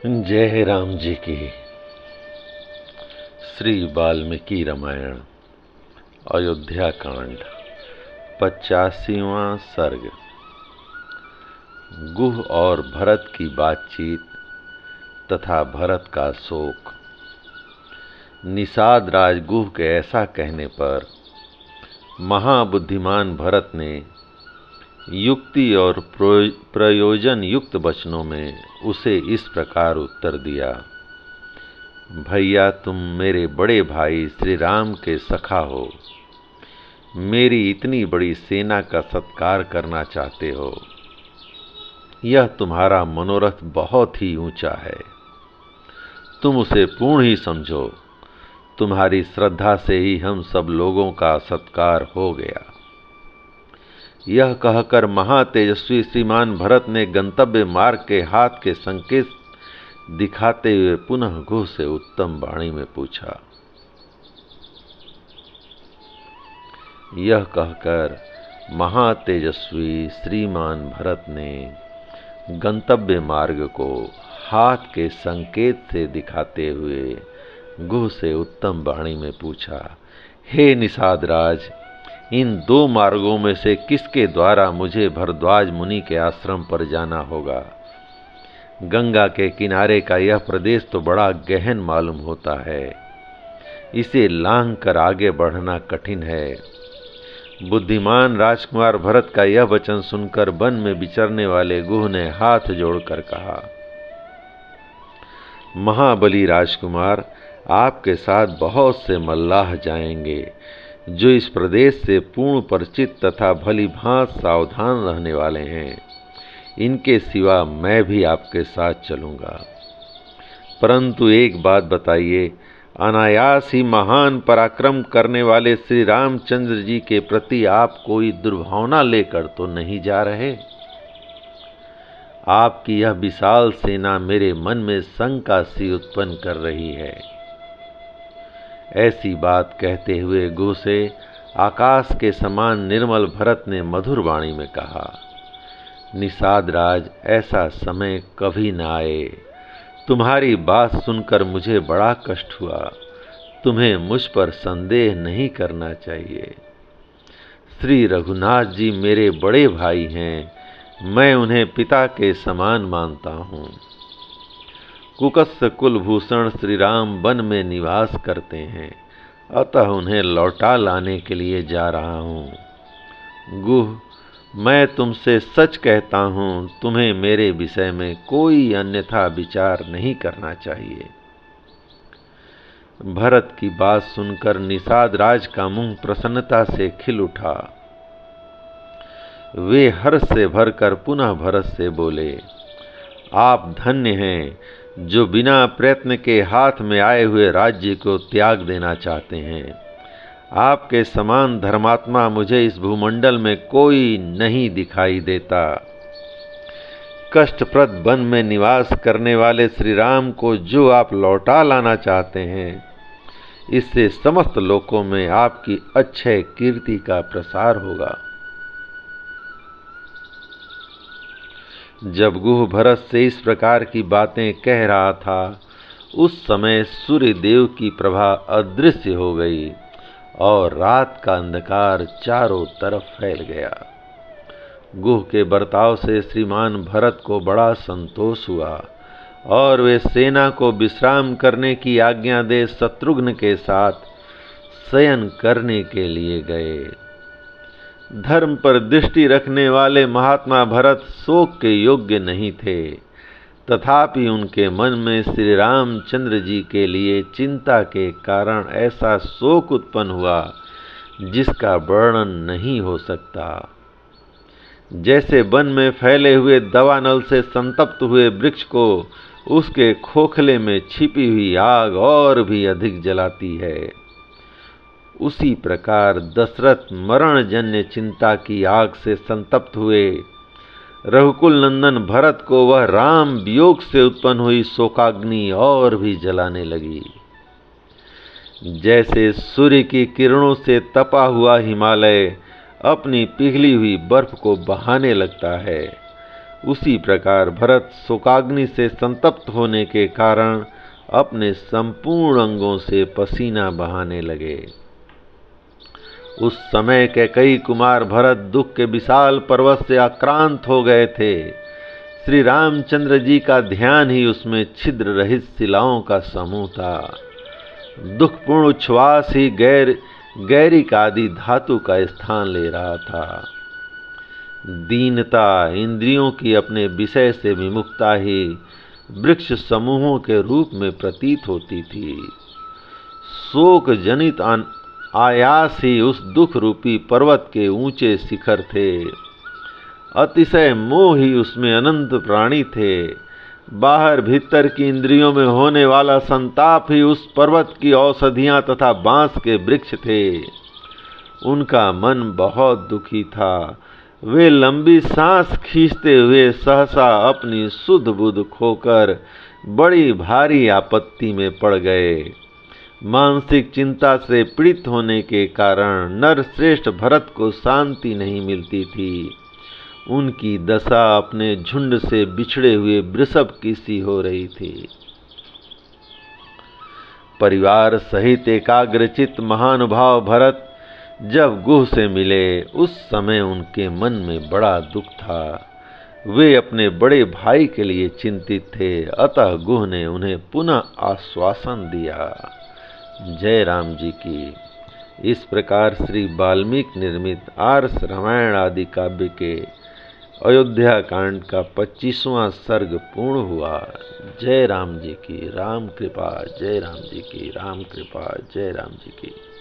जय राम जी की। श्री वाल्मीकि रामायण अयोध्या कांड 85वां सर्ग। गुह और भरत की बातचीत तथा भरत का शोक। निषाद राज गुह के ऐसा कहने पर महाबुद्धिमान भरत ने युक्ति और प्रयोजन युक्त वचनों में उसे इस प्रकार उत्तर दिया। भैया, तुम मेरे बड़े भाई श्री राम के सखा हो, मेरी इतनी बड़ी सेना का सत्कार करना चाहते हो, यह तुम्हारा मनोरथ बहुत ही ऊंचा है। तुम उसे पूर्ण ही समझो। तुम्हारी श्रद्धा से ही हम सब लोगों का सत्कार हो गया। यह कहकर महातेजस्वी श्रीमान भरत ने गंतव्य मार्ग के हाथ के संकेत दिखाते हुए पुनः गुह से उत्तम वाणी में पूछा। यह कहकर महातेजस्वी श्रीमान भरत ने गंतव्य मार्ग को हाथ के संकेत से दिखाते हुए गुह से उत्तम वाणी में पूछा। हे निषाद राज, इन दो मार्गों में से किसके द्वारा मुझे भरद्वाज मुनि के आश्रम पर जाना होगा? गंगा के किनारे का यह प्रदेश तो बड़ा गहन मालूम होता है, इसे लांघ कर आगे बढ़ना कठिन है। बुद्धिमान राजकुमार भरत का यह वचन सुनकर वन में विचरने वाले गुह ने हाथ जोड़कर कहा, महाबली राजकुमार, आपके साथ बहुत से मल्लाह जाएंगे जो इस प्रदेश से पूर्ण परिचित तथा भली भांत सावधान रहने वाले हैं। इनके सिवा मैं भी आपके साथ चलूंगा। परंतु एक बात बताइए, अनायास ही महान पराक्रम करने वाले श्री रामचंद्र जी के प्रति आप कोई दुर्भावना लेकर तो नहीं जा रहे? आपकी यह विशाल सेना मेरे मन में शंका सी उत्पन्न कर रही है। ऐसी बात कहते हुए गुह से आकाश के समान निर्मल भरत ने मधुर वाणी में कहा, निषाद राज, ऐसा समय कभी न आए। तुम्हारी बात सुनकर मुझे बड़ा कष्ट हुआ। तुम्हें मुझ पर संदेह नहीं करना चाहिए। श्री रघुनाथ जी मेरे बड़े भाई हैं, मैं उन्हें पिता के समान मानता हूँ। कुकस्य कुलभूषण श्री राम वन में निवास करते हैं, अतः उन्हें लौटा लाने के लिए जा रहा हूँ। गुह, मैं तुमसे सच कहता हूँ, तुम्हें मेरे विषय में कोई अन्यथा विचार नहीं करना चाहिए। भरत की बात सुनकर निषाद राज का मुंह प्रसन्नता से खिल उठा। वे हर्ष से भरकर पुनः भरत से बोले, आप धन्य हैं जो बिना प्रयत्न के हाथ में आए हुए राज्य को त्याग देना चाहते हैं। आपके समान धर्मात्मा मुझे इस भूमंडल में कोई नहीं दिखाई देता। कष्टप्रद वन में निवास करने वाले श्री राम को जो आप लौटा लाना चाहते हैं, इससे समस्त लोकों में आपकी अक्षय कीर्ति का प्रसार होगा। जब गुह भरत से इस प्रकार की बातें कह रहा था, उस समय सूर्य देव की प्रभा अदृश्य हो गई और रात का अंधकार चारों तरफ फैल गया। गुह के बर्ताव से श्रीमान भरत को बड़ा संतोष हुआ और वे सेना को विश्राम करने की आज्ञा दे शत्रुघ्न के साथ शयन करने के लिए गए। धर्म पर दृष्टि रखने वाले महात्मा भरत शोक के योग्य नहीं थे, तथापि उनके मन में श्री रामचंद्र जी के लिए चिंता के कारण ऐसा शोक उत्पन्न हुआ जिसका वर्णन नहीं हो सकता। जैसे वन में फैले हुए दवानल से संतप्त हुए वृक्ष को उसके खोखले में छिपी हुई आग और भी अधिक जलाती है, उसी प्रकार दशरथ मरण जन्य चिंता की आग से संतप्त हुए। रघुकुल नंदन भरत को वह राम वियोग से उत्पन्न हुई शोकाग्नि और भी जलाने लगी। जैसे सूर्य की किरणों से तपा हुआ हिमालय अपनी पिघली हुई बर्फ को बहाने लगता है, उसी प्रकार भरत शोकाग्नि से संतप्त होने के कारण अपने संपूर्ण अंगों से पसीना बहाने लगे। उस समय कैकेयी कुमार भरत दुख के विशाल पर्वत से आक्रांत हो गए थे। श्री रामचंद्र जी का ध्यान ही उसमें छिद्र रहित शिलाओं का समूह था। दुखपूर्ण उच्छ्वास ही गैरिक आदि धातु का स्थान ले रहा था। दीनता, इंद्रियों की अपने विषय से विमुखता ही वृक्ष समूहों के रूप में प्रतीत होती थी। शोक जनित आयास ही उस दुख रूपी पर्वत के ऊंचे शिखर थे। अतिशय मोह ही उसमें अनंत प्राणी थे। बाहर भीतर की इंद्रियों में होने वाला संताप ही उस पर्वत की औषधियां तथा बांस के वृक्ष थे। उनका मन बहुत दुखी था। वे लंबी सांस खींचते हुए सहसा अपनी सुध बुध खोकर बड़ी भारी आपत्ति में पड़ गए। मानसिक चिंता से पीड़ित होने के कारण नरश्रेष्ठ भरत को शांति नहीं मिलती थी। उनकी दशा अपने झुंड से बिछड़े हुए वृषभ की सी हो रही थी। परिवार सहित एकाग्रचित महानुभाव भरत जब गुह से मिले, उस समय उनके मन में बड़ा दुख था। वे अपने बड़े भाई के लिए चिंतित थे। अतः गुह ने उन्हें पुनः आश्वासन दिया। जय राम जी की। इस प्रकार श्री वाल्मीकि निर्मित आर्ष रामायण आदि काव्य के अयोध्या कांड का 25वां सर्ग पूर्ण हुआ। जय राम जी की। राम कृपा। जय राम जी की। राम कृपा। जय राम जी की।